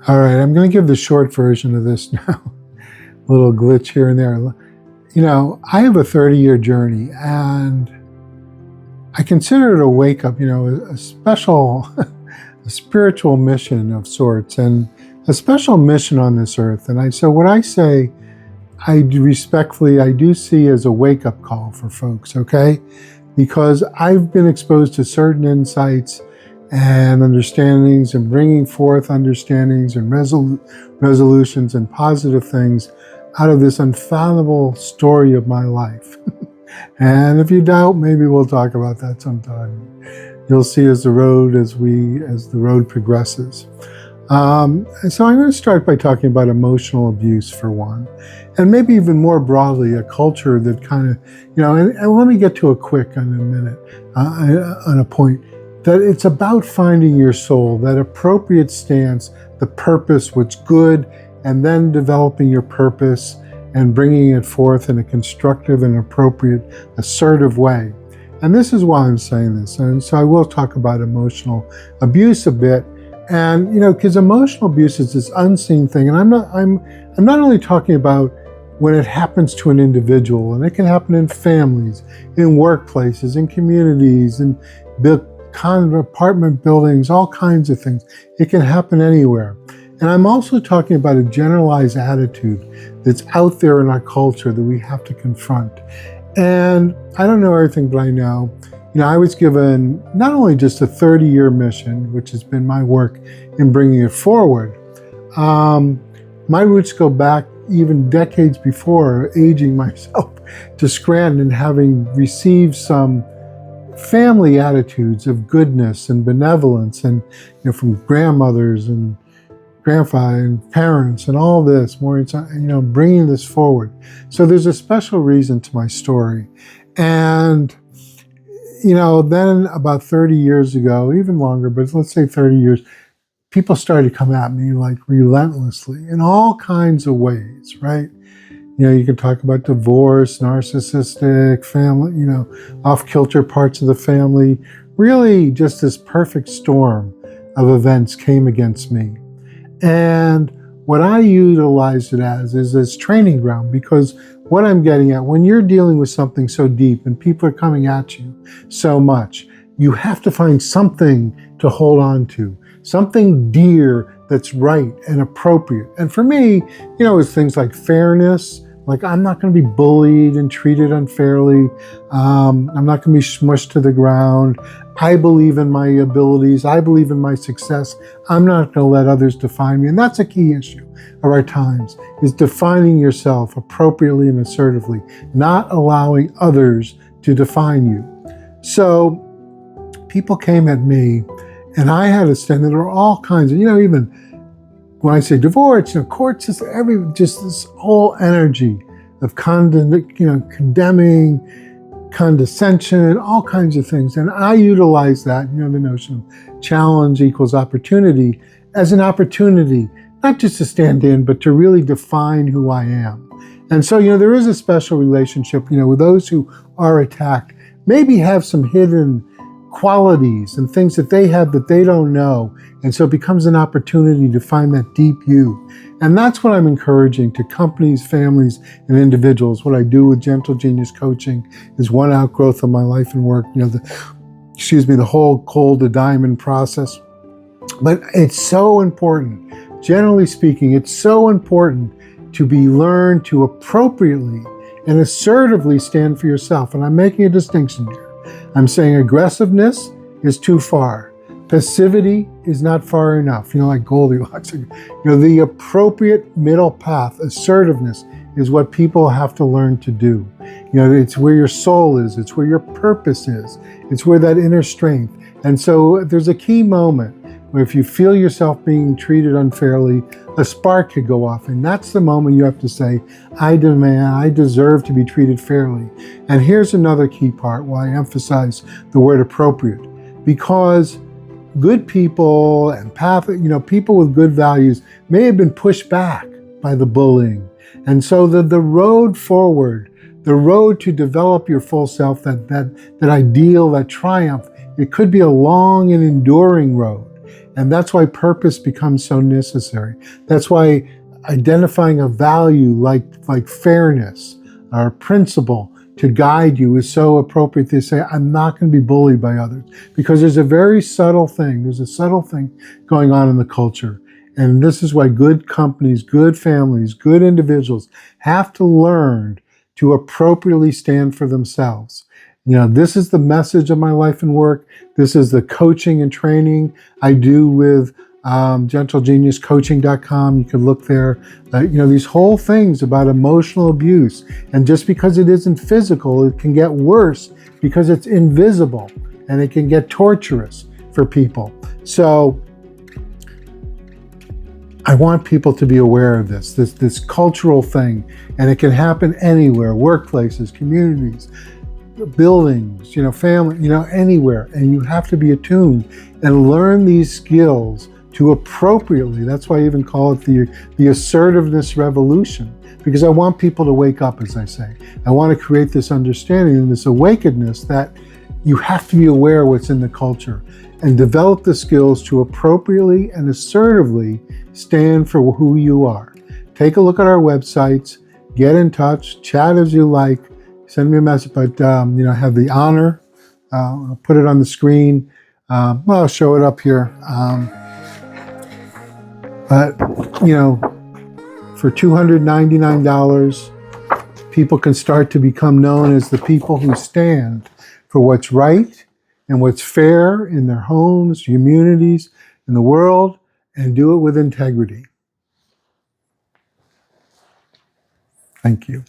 All right, I'm going to give the short version of this now. A little glitch here and there. I have a 30-year journey, and I consider it a wake-up, a special, a spiritual mission of sorts, and a special mission on this earth. So what I say, I do see as a wake-up call for folks, okay? Because I've been exposed to certain insights and understandings and bringing forth understandings and resolutions and positive things out of this unfathomable story of my life. And if you doubt, maybe we'll talk about that sometime. You'll see as the road progresses. So I'm going to start by talking about emotional abuse for one, and maybe even more broadly, a culture that kind of, and let me get to a quick in a minute, on a point, that it's about finding your soul, that appropriate stance, the purpose, what's good, and then developing your purpose and bringing it forth in a constructive and appropriate, assertive way. And this is why I'm saying this. And so I will talk about emotional abuse a bit. And, because emotional abuse is this unseen thing. And I'm not only talking about when it happens to an individual, and it can happen in families, in workplaces, in communities, in apartment buildings, all kinds of things. It can happen anywhere. And I'm also talking about a generalized attitude that's out there in our culture that we have to confront. And I don't know everything, but I know, I was given not only just a 30-year mission, which has been my work in bringing it forward. My roots go back even decades before, aging myself to Scranton, having received some family attitudes of goodness and benevolence, and from grandmothers and grandfather and parents and all this, bringing this forward. So there's a special reason to my story. And, then about 30 years ago, even longer, but let's say 30 years, people started to come at me like relentlessly in all kinds of ways, right? You can talk about divorce, narcissistic, family, off-kilter parts of the family. Really just this perfect storm of events came against me. And what I utilized it as is this training ground, because what I'm getting at, when you're dealing with something so deep and people are coming at you so much, you have to find something to hold on to, something dear that's right and appropriate. And for me, it's things like fairness. Like, I'm not going to be bullied and treated unfairly. I'm not going to be smushed to the ground. I believe in my abilities. I believe in my success. I'm not going to let others define me. And that's a key issue of our times, is defining yourself appropriately and assertively, not allowing others to define you. So people came at me, and I had to stand. There were all kinds of, even when I say divorce, courts, just this whole energy of condemning, condescension, all kinds of things. And I utilize that, the notion of challenge equals opportunity, as an opportunity, not just to stand in, but to really define who I am. And so, there is a special relationship, with those who are attacked, maybe have some hidden qualities and things that they have that they don't know. And so it becomes an opportunity to find that deep you. And that's what I'm encouraging to companies, families, and individuals. What I do with Gentle Genius Coaching is one outgrowth of my life and work, the whole coal to diamond process. But it's so important, generally speaking, it's so important to be learned to appropriately and assertively stand for yourself. And I'm making a distinction here. I'm saying aggressiveness is too far. Passivity is not far enough, like Goldilocks. The appropriate middle path, assertiveness, is what people have to learn to do. It's where your soul is. It's where your purpose is. It's where that inner strength. And so there's a key moment where if you feel yourself being treated unfairly, a spark could go off. And that's the moment you have to say, I deserve to be treated fairly. And here's another key part why I emphasize the word appropriate. Because good people and people with good values may have been pushed back by the bullying. And so the road forward, the road to develop your full self, that ideal, that triumph, it could be a long and enduring road. And that's why purpose becomes so necessary. That's why identifying a value like fairness or principle to guide you is so appropriate. They say, I'm not going to be bullied by others, because there's a very subtle thing. There's a subtle thing going on in the culture. And this is why good companies, good families, good individuals have to learn to appropriately stand for themselves. This is the message of my life and work. This is the coaching and training I do with gentlegeniuscoaching.com. You can look there. These whole things about emotional abuse. And just because it isn't physical, it can get worse because it's invisible, and it can get torturous for people. So I want people to be aware of this cultural thing, and it can happen anywhere, workplaces, communities, buildings, family, anywhere. And you have to be attuned and learn these skills to appropriately. That's why I even call it the assertiveness revolution, because I want people to wake up, as I say. I want to create this understanding and this awakenedness that you have to be aware of what's in the culture and develop the skills to appropriately and assertively stand for who you are. Take a look at our websites, get in touch, chat as you like, send me a message, but have the honor, I'll put it on the screen, I'll show it up here. But for $299, people can start to become known as the people who stand for what's right and what's fair in their homes, communities, in the world, and do it with integrity. Thank you.